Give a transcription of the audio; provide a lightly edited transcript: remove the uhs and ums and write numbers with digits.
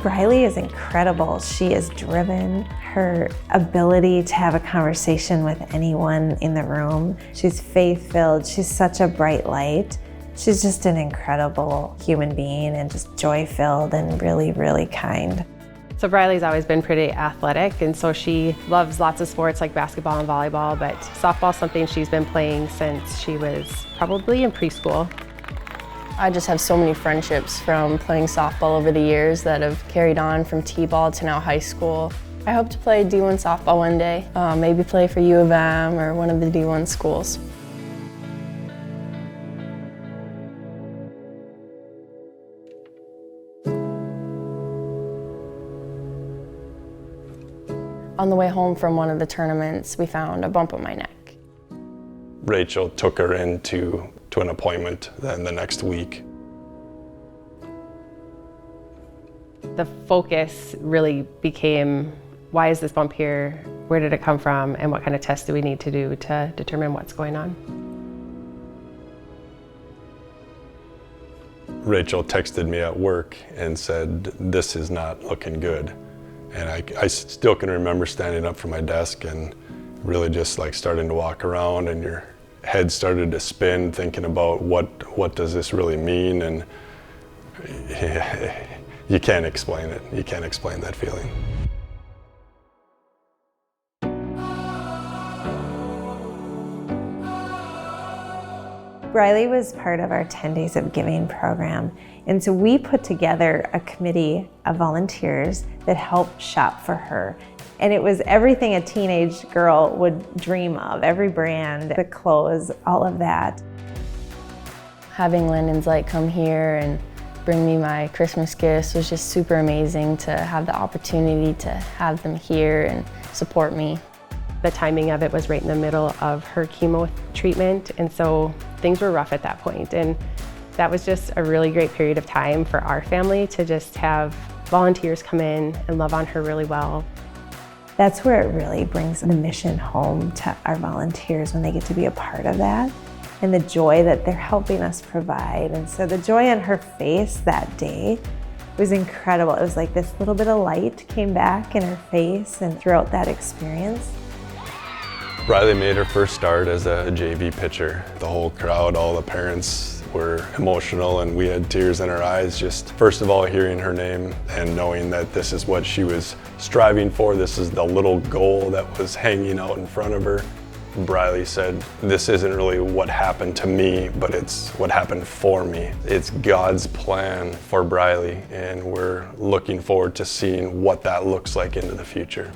Briley is incredible. She is driven. Her ability to have a conversation with anyone in the room. She's faith-filled. She's such a bright light. She's just an incredible human being and just joy-filled and really, really kind. So Briley's always been pretty athletic, and so she loves lots of sports like basketball and volleyball, but softball's something she's been playing since she was probably in preschool. I just have so many friendships from playing softball over the years that have carried on from t-ball to now high school. I hope to play D1 softball one day, maybe play for U of M or one of the D1 schools. On the way home from one of the tournaments, we found a bump on my neck. Rachel took her into an appointment then the next week. The focus really became, why is this bump here? Where did it come from? And what kind of tests do we need to do to determine what's going on? Rachel texted me at work and said, "This is not looking good." And I still can remember standing up from my desk and really just like starting to walk around, and your head started to spin thinking about what does this really mean, and you can't explain it. You can't explain that feeling. Briley was part of our 10 Days of Giving program, and so we put together a committee of volunteers that helped shop for her. And it was everything a teenage girl would dream of, every brand, the clothes, all of that. Having Landon's Light come here and bring me my Christmas gifts was just super amazing to have the opportunity to have them here and support me. The timing of it was right in the middle of her chemo treatment, and so things were rough at that point. And that was just a really great period of time for our family to just have volunteers come in and love on her really well. That's where it really brings the mission home to our volunteers when they get to be a part of that, and the joy that they're helping us provide. And so the joy on her face that day was incredible. It was like this little bit of light came back in her face and throughout that experience. Briley made her first start as a JV pitcher. The whole crowd, all the parents were emotional, and we had tears in our eyes, just first of all hearing her name and knowing that this is what she was striving for. This is the little goal that was hanging out in front of her. Briley said, "This isn't really what happened to me, but it's what happened for me. It's God's plan for Briley, and we're looking forward to seeing what that looks like into the future."